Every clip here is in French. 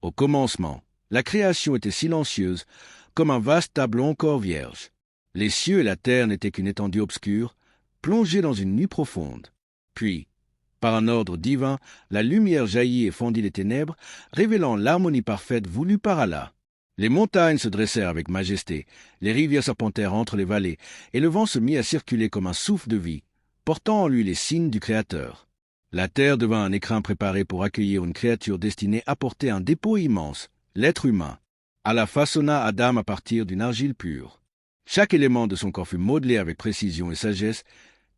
Au commencement, la création était silencieuse, comme un vaste tableau encore vierge. Les cieux et la terre n'étaient qu'une étendue obscure, plongée dans une nuit profonde. Puis, par un ordre divin, la lumière jaillit et fendit les ténèbres, révélant l'harmonie parfaite voulue par Allah. Les montagnes se dressèrent avec majesté, les rivières serpentèrent entre les vallées, et le vent se mit à circuler comme un souffle de vie, portant en lui les signes du Créateur. La terre devint un écrin préparé pour accueillir une créature destinée à porter un dépôt immense, l'être humain. Allah façonna Adam à partir d'une argile pure. Chaque élément de son corps fut modelé avec précision et sagesse,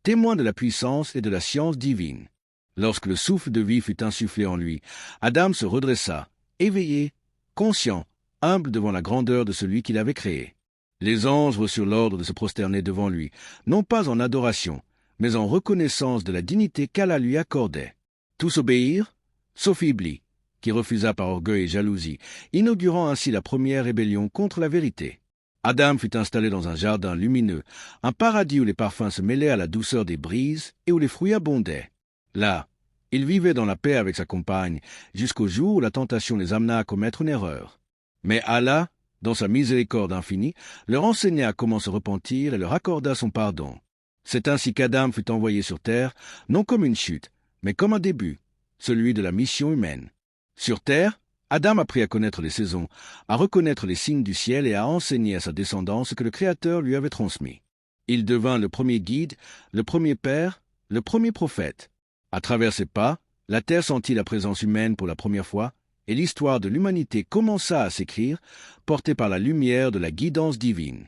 témoin de la puissance et de la science divine. Lorsque le souffle de vie fut insufflé en lui, Adam se redressa, éveillé, conscient, humble devant la grandeur de celui qui l'avait créé. Les anges reçurent l'ordre de se prosterner devant lui, non pas en adoration, mais en reconnaissance de la dignité qu'Allah lui accordait. Tous obéirent, sauf Iblis, qui refusa par orgueil et jalousie, inaugurant ainsi la première rébellion contre la vérité. Adam fut installé dans un jardin lumineux, un paradis où les parfums se mêlaient à la douceur des brises et où les fruits abondaient. Là, il vivait dans la paix avec sa compagne, jusqu'au jour où la tentation les amena à commettre une erreur. Mais Allah, dans sa miséricorde infinie, leur enseigna comment se repentir et leur accorda son pardon. C'est ainsi qu'Adam fut envoyé sur terre, non comme une chute, mais comme un début, celui de la mission humaine. Sur terre, Adam apprit à connaître les saisons, à reconnaître les signes du ciel et à enseigner à sa descendance ce que le Créateur lui avait transmis. Il devint le premier guide, le premier père, le premier prophète. À travers ses pas, la terre sentit la présence humaine pour la première fois, et l'histoire de l'humanité commença à s'écrire, portée par la lumière de la guidance divine.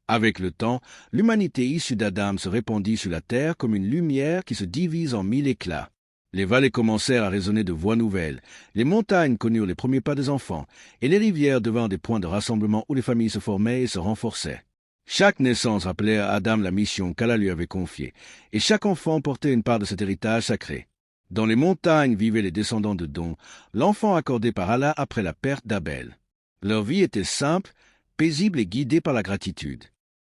Avec le temps, l'humanité issue d'Adam se répandit sur la terre comme une lumière qui se divise en 1000 éclats. Les vallées commencèrent à résonner de voix nouvelles, les montagnes connurent les premiers pas des enfants, et les rivières devinrent des points de rassemblement où les familles se formaient et se renforçaient. Chaque naissance rappelait à Adam la mission qu'Allah lui avait confiée, et chaque enfant portait une part de cet héritage sacré. Dans les montagnes vivaient les descendants de Don, l'enfant accordé par Allah après la perte d'Abel. Leur vie était simple, paisible et guidée par la gratitude.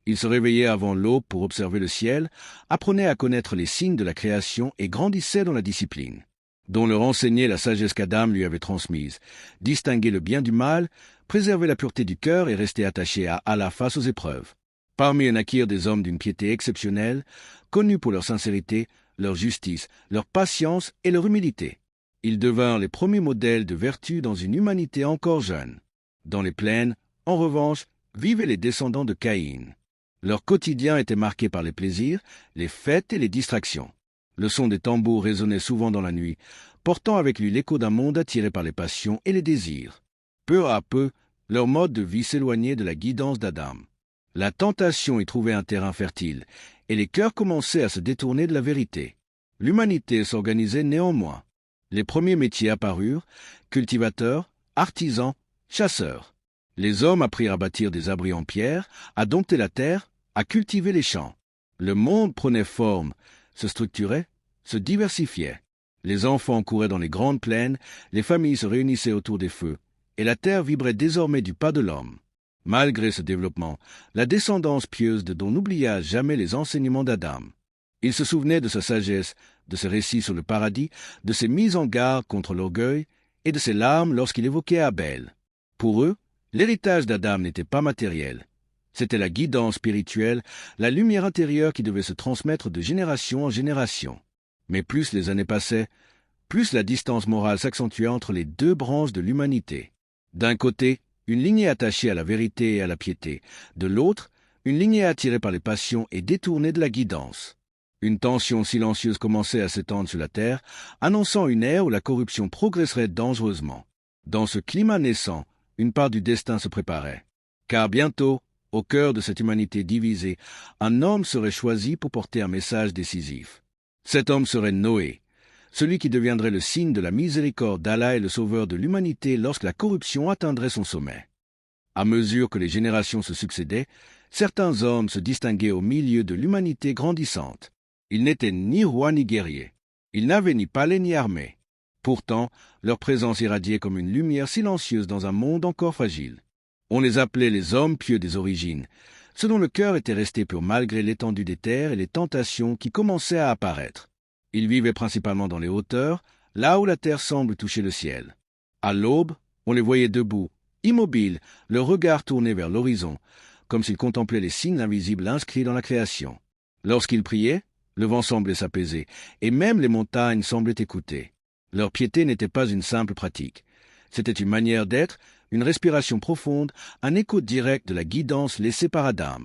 Ils se réveillaient avant l'aube pour observer le ciel, apprenaient à connaître les signes de la création et grandissaient dans la discipline, dont leur enseignait la sagesse qu'Adam lui avait transmise, distinguer le bien du mal, préserver la pureté du cœur et rester attaché à Allah face aux épreuves. Parmi eux naquirent des hommes d'une piété exceptionnelle, connus pour leur sincérité, leur justice, leur patience et leur humilité. Ils devinrent les premiers modèles de vertu dans une humanité encore jeune. Dans les plaines, en revanche, vivaient les descendants de Caïn. Leur quotidien était marqué par les plaisirs, les fêtes et les distractions. Le son des tambours résonnait souvent dans la nuit, portant avec lui l'écho d'un monde attiré par les passions et les désirs. Peu à peu, leur mode de vie s'éloignait de la guidance d'Adam. La tentation y trouvait un terrain fertile, et les cœurs commençaient à se détourner de la vérité. L'humanité s'organisait néanmoins. Les premiers métiers apparurent, cultivateurs, artisans, chasseurs. Les hommes apprirent à bâtir des abris en pierre, à dompter la terre, à cultiver les champs. Le monde prenait forme, se structurait, se diversifiait. Les enfants couraient dans les grandes plaines, les familles se réunissaient autour des feux, et la terre vibrait désormais du pas de l'homme. Malgré ce développement, la descendance pieuse de Don n'oublia jamais les enseignements d'Adam. Il se souvenait de sa sagesse, de ses récits sur le paradis, de ses mises en garde contre l'orgueil, et de ses larmes lorsqu'il évoquait Abel. Pour eux, l'héritage d'Adam n'était pas matériel. C'était la guidance spirituelle, la lumière intérieure qui devait se transmettre de génération en génération. Mais plus les années passaient, plus la distance morale s'accentuait entre les deux branches de l'humanité. D'un côté, une lignée attachée à la vérité et à la piété. De l'autre, une lignée attirée par les passions et détournée de la guidance. Une tension silencieuse commençait à s'étendre sur la terre, annonçant une ère où la corruption progresserait dangereusement. Dans ce climat naissant, une part du destin se préparait. Car bientôt, au cœur de cette humanité divisée, un homme serait choisi pour porter un message décisif. Cet homme serait Noé, celui qui deviendrait le signe de la miséricorde d'Allah et le sauveur de l'humanité lorsque la corruption atteindrait son sommet. À mesure que les générations se succédaient, certains hommes se distinguaient au milieu de l'humanité grandissante. Ils n'étaient ni rois ni guerriers. Ils n'avaient ni palais ni armée. Pourtant, leur présence irradiait comme une lumière silencieuse dans un monde encore fragile. On les appelait les hommes pieux des origines, ceux dont le cœur était resté pur malgré l'étendue des terres et les tentations qui commençaient à apparaître. Ils vivaient principalement dans les hauteurs, là où la terre semble toucher le ciel. À l'aube, On les voyait debout, immobiles, leur regard tourné vers l'horizon, comme s'ils contemplaient les signes invisibles inscrits dans la création. Lorsqu'ils priaient, le vent semblait s'apaiser, et même les montagnes semblaient écouter. Leur piété n'était pas une simple pratique. C'était une manière d'être, une respiration profonde, un écho direct de la guidance laissée par Adam.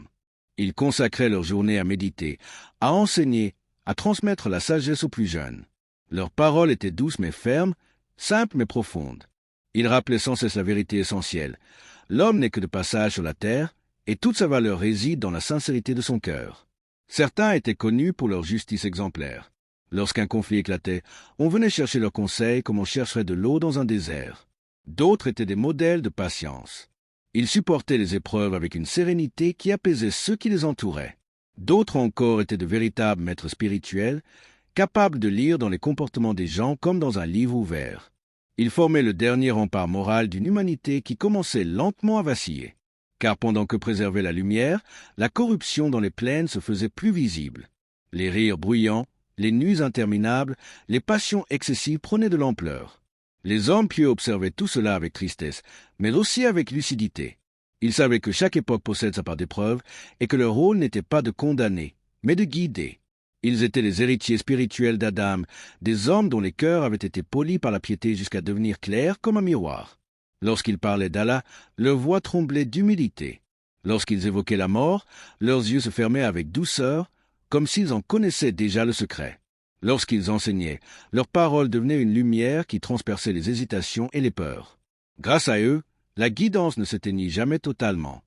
Ils consacraient leur journée à méditer, à enseigner, à transmettre la sagesse aux plus jeunes. Leurs paroles étaient douces mais fermes, simples mais profondes. Ils rappelaient sans cesse la vérité essentielle. L'homme n'est que de passage sur la terre, et toute sa valeur réside dans la sincérité de son cœur. Certains étaient connus pour leur justice exemplaire. Lorsqu'un conflit éclatait, on venait chercher leurs conseils comme on chercherait de l'eau dans un désert. D'autres étaient des modèles de patience. Ils supportaient les épreuves avec une sérénité qui apaisait ceux qui les entouraient. D'autres encore étaient de véritables maîtres spirituels, capables de lire dans les comportements des gens comme dans un livre ouvert. Ils formaient le dernier rempart moral d'une humanité qui commençait lentement à vaciller. Car pendant que préservait la lumière, la corruption dans les plaines se faisait plus visible. Les rires bruyants, les nuits interminables, les passions excessives prenaient de l'ampleur. Les hommes pieux observaient tout cela avec tristesse, mais aussi avec lucidité. Ils savaient que chaque époque possède sa part d'épreuves et que leur rôle n'était pas de condamner, mais de guider. Ils étaient les héritiers spirituels d'Adam, des hommes dont les cœurs avaient été polis par la piété jusqu'à devenir clairs comme un miroir. Lorsqu'ils parlaient d'Allah, leur voix tremblait d'humilité. Lorsqu'ils évoquaient la mort, leurs yeux se fermaient avec douceur, comme s'ils en connaissaient déjà le secret. Lorsqu'ils enseignaient, leurs paroles devenaient une lumière qui transperçait les hésitations et les peurs. Grâce à eux, la guidance ne s'éteignit jamais totalement.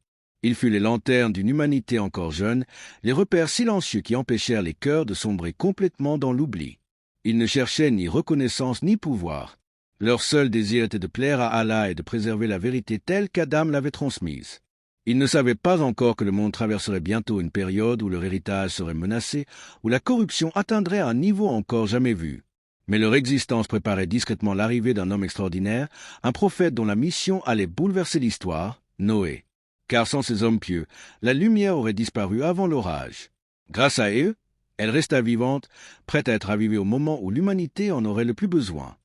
Il fut les lanternes d'une humanité encore jeune, les repères silencieux qui empêchèrent les cœurs de sombrer complètement dans l'oubli. Ils ne cherchaient ni reconnaissance ni pouvoir. Leur seul désir était de plaire à Allah et de préserver la vérité telle qu'Adam l'avait transmise. Ils ne savaient pas encore que le monde traverserait bientôt une période où leur héritage serait menacé, où la corruption atteindrait un niveau encore jamais vu. Mais leur existence préparait discrètement l'arrivée d'un homme extraordinaire, un prophète dont la mission allait bouleverser l'histoire, Noé. Car sans ces hommes pieux, la lumière aurait disparu avant l'orage. Grâce à eux, elle resta vivante, prête à être ravivée au moment où l'humanité en aurait le plus besoin.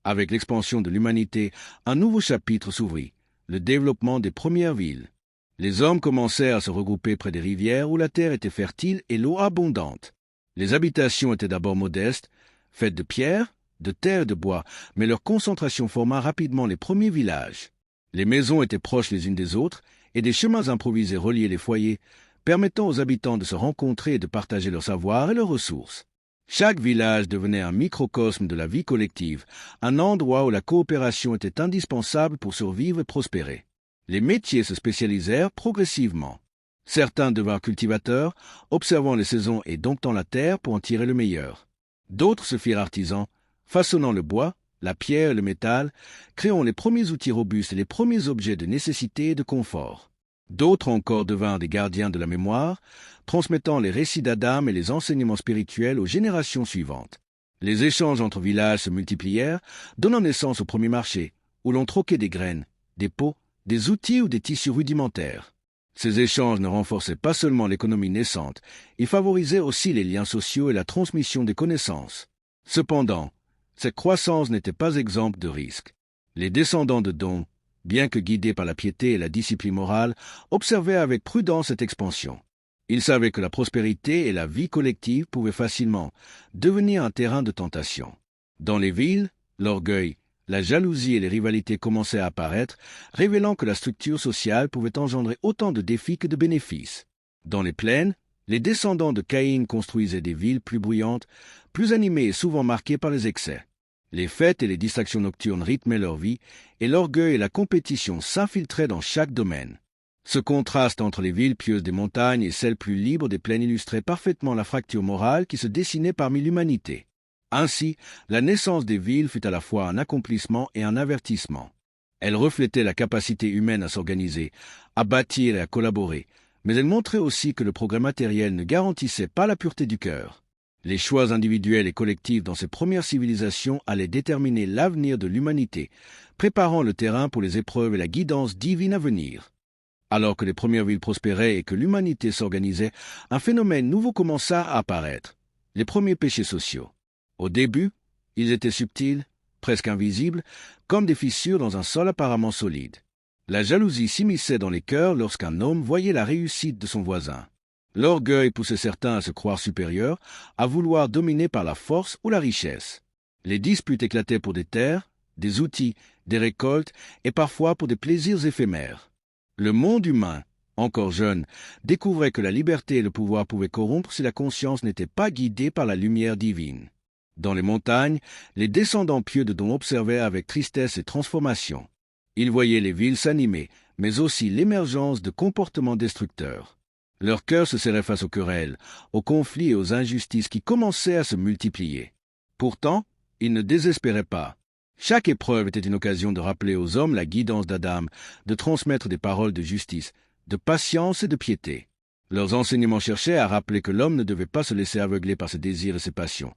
Avec l'expansion de l'humanité, un nouveau chapitre s'ouvrit, le développement des premières villes. Les hommes commencèrent à se regrouper près des rivières où la terre était fertile et l'eau abondante. Les habitations étaient d'abord modestes, faites de pierre, de terre et de bois, mais leur concentration forma rapidement les premiers villages. Les maisons étaient proches les unes des autres, et des chemins improvisés reliaient les foyers, permettant aux habitants de se rencontrer et de partager leur savoir et leurs ressources. Chaque village devenait un microcosme de la vie collective, un endroit où la coopération était indispensable pour survivre et prospérer. Les métiers se spécialisèrent progressivement. Certains devinrent cultivateurs, observant les saisons et domptant la terre pour en tirer le meilleur. D'autres se firent artisans, façonnant le bois, la pierre et le métal, créant les premiers outils robustes et les premiers objets de nécessité et de confort. D'autres encore devinrent des gardiens de la mémoire, transmettant les récits d'Adam et les enseignements spirituels aux générations suivantes. Les échanges entre villages se multiplièrent, donnant naissance aux premiers marchés, où l'on troquait des graines, des pots, des outils ou des tissus rudimentaires. Ces échanges ne renforçaient pas seulement l'économie naissante, ils favorisaient aussi les liens sociaux et la transmission des connaissances. Cependant, cette croissance n'était pas exempte de risques. Les descendants de Dom, bien que guidés par la piété et la discipline morale, observaient avec prudence cette expansion. Ils savaient que la prospérité et la vie collective pouvaient facilement devenir un terrain de tentation. Dans les villes, l'orgueil, la jalousie et les rivalités commençaient à apparaître, révélant que la structure sociale pouvait engendrer autant de défis que de bénéfices. Dans les plaines, les descendants de Caïn construisaient des villes plus bruyantes, plus animées et souvent marquées par les excès. Les fêtes et les distractions nocturnes rythmaient leur vie, et l'orgueil et la compétition s'infiltraient dans chaque domaine. Ce contraste entre les villes pieuses des montagnes et celles plus libres des plaines illustrait parfaitement la fracture morale qui se dessinait parmi l'humanité. Ainsi, la naissance des villes fut à la fois un accomplissement et un avertissement. Elle reflétait la capacité humaine à s'organiser, à bâtir et à collaborer, mais elle montrait aussi que le progrès matériel ne garantissait pas la pureté du cœur. Les choix individuels et collectifs dans ces premières civilisations allaient déterminer l'avenir de l'humanité, préparant le terrain pour les épreuves et la guidance divine à venir. Alors que les premières villes prospéraient et que l'humanité s'organisait, un phénomène nouveau commença à apparaître, les premiers péchés sociaux. Au début, ils étaient subtils, presque invisibles, comme des fissures dans un sol apparemment solide. La jalousie s'immisçait dans les cœurs lorsqu'un homme voyait la réussite de son voisin. L'orgueil poussait certains à se croire supérieurs, à vouloir dominer par la force ou la richesse. Les disputes éclataient pour des terres, des outils, des récoltes et parfois pour des plaisirs éphémères. Le monde humain, encore jeune, découvrait que la liberté et le pouvoir pouvaient corrompre si la conscience n'était pas guidée par la lumière divine. Dans les montagnes, les descendants pieux de Don observaient avec tristesse et transformation. Ils voyaient les villes s'animer, mais aussi l'émergence de comportements destructeurs. Leur cœur se serrait face aux querelles, aux conflits et aux injustices qui commençaient à se multiplier. Pourtant, ils ne désespéraient pas. Chaque épreuve était une occasion de rappeler aux hommes la guidance d'Adam, de transmettre des paroles de justice, de patience et de piété. Leurs enseignements cherchaient à rappeler que l'homme ne devait pas se laisser aveugler par ses désirs et ses passions,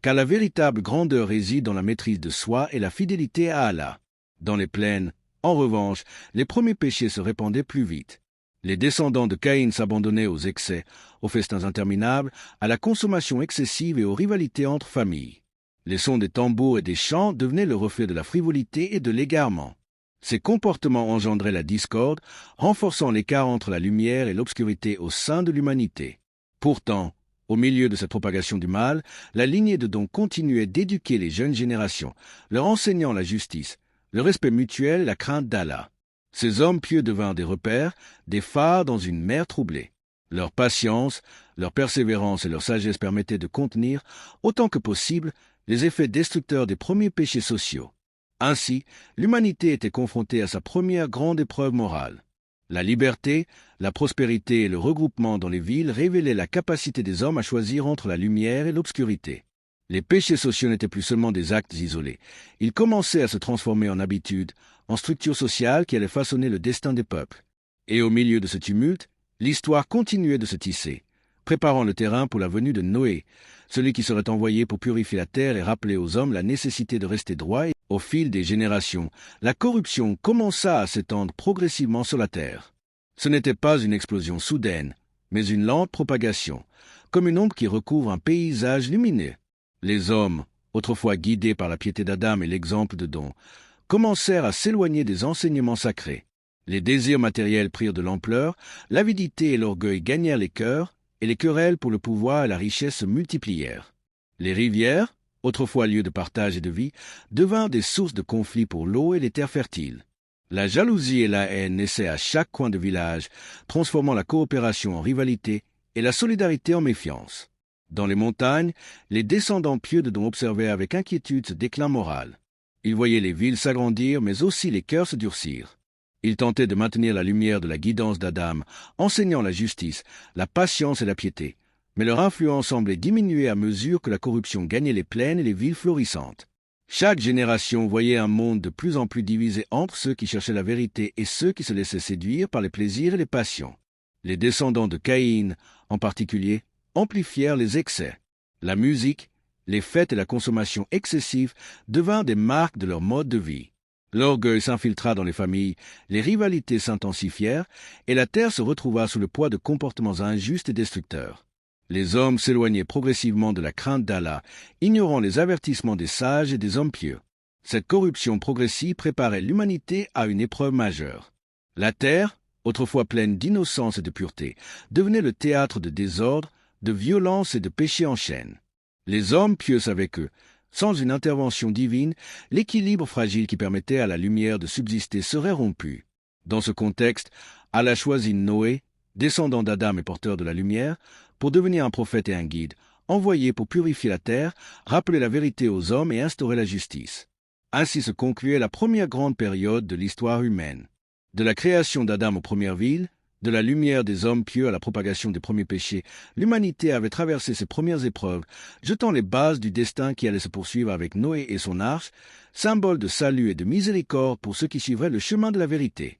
car la véritable grandeur réside dans la maîtrise de soi et la fidélité à Allah. Dans les plaines, en revanche, les premiers péchés se répandaient plus vite. Les descendants de Caïn s'abandonnaient aux excès, aux festins interminables, à la consommation excessive et aux rivalités entre familles. Les sons des tambours et des chants devenaient le reflet de la frivolité et de l'égarement. Ces comportements engendraient la discorde, renforçant l'écart entre la lumière et l'obscurité au sein de l'humanité. Pourtant, au milieu de cette propagation du mal, la lignée de Don continuait d'éduquer les jeunes générations, leur enseignant la justice, le respect mutuel et la crainte d'Allah. Ces hommes pieux devinrent des repères, des phares dans une mer troublée. Leur patience, leur persévérance et leur sagesse permettaient de contenir, autant que possible, les effets destructeurs des premiers péchés sociaux. Ainsi, l'humanité était confrontée à sa première grande épreuve morale. La liberté, la prospérité et le regroupement dans les villes révélaient la capacité des hommes à choisir entre la lumière et l'obscurité. Les péchés sociaux n'étaient plus seulement des actes isolés. Ils commençaient à se transformer en habitudes, en structures sociales qui allaient façonner le destin des peuples. Et au milieu de ce tumulte, l'histoire continuait de se tisser, préparant le terrain pour la venue de Noé, celui qui serait envoyé pour purifier la terre et rappeler aux hommes la nécessité de rester droit. Et au fil des générations, la corruption commença à s'étendre progressivement sur la terre. Ce n'était pas une explosion soudaine, mais une lente propagation, comme une ombre qui recouvre un paysage lumineux. Les hommes, autrefois guidés par la piété d'Adam et l'exemple de Don, commencèrent à s'éloigner des enseignements sacrés. Les désirs matériels prirent de l'ampleur, l'avidité et l'orgueil gagnèrent les cœurs, et les querelles pour le pouvoir et la richesse se multiplièrent. Les rivières, autrefois lieux de partage et de vie, devinrent des sources de conflits pour l'eau et les terres fertiles. La jalousie et la haine naissaient à chaque coin de village, transformant la coopération en rivalité et la solidarité en méfiance. Dans les montagnes, les descendants pieux de Don observaient avec inquiétude ce déclin moral. Ils voyaient les villes s'agrandir, mais aussi les cœurs se durcir. Ils tentaient de maintenir la lumière de la guidance d'Adam, enseignant la justice, la patience et la piété, mais leur influence semblait diminuer à mesure que la corruption gagnait les plaines et les villes florissantes. Chaque génération voyait un monde de plus en plus divisé entre ceux qui cherchaient la vérité et ceux qui se laissaient séduire par les plaisirs et les passions. Les descendants de Caïn, en particulier, amplifièrent les excès. La musique, les fêtes et la consommation excessive devinrent des marques de leur mode de vie. L'orgueil s'infiltra dans les familles, les rivalités s'intensifièrent, et la terre se retrouva sous le poids de comportements injustes et destructeurs. Les hommes s'éloignaient progressivement de la crainte d'Allah, ignorant les avertissements des sages et des hommes pieux. Cette corruption progressive préparait l'humanité à une épreuve majeure. La terre, autrefois pleine d'innocence et de pureté, devenait le théâtre de désordre, de violence et de péché en chaîne. Les hommes pieux savaient que, sans une intervention divine, l'équilibre fragile qui permettait à la lumière de subsister serait rompu. Dans ce contexte, Allah choisit Noé, descendant d'Adam et porteur de la lumière, pour devenir un prophète et un guide, envoyé pour purifier la terre, rappeler la vérité aux hommes et instaurer la justice. Ainsi se concluait la première grande période de l'histoire humaine. De la création d'Adam aux premières villes, de la lumière des hommes pieux à la propagation des premiers péchés, l'humanité avait traversé ses premières épreuves, jetant les bases du destin qui allait se poursuivre avec Noé et son arche, symbole de salut et de miséricorde pour ceux qui suivraient le chemin de la vérité.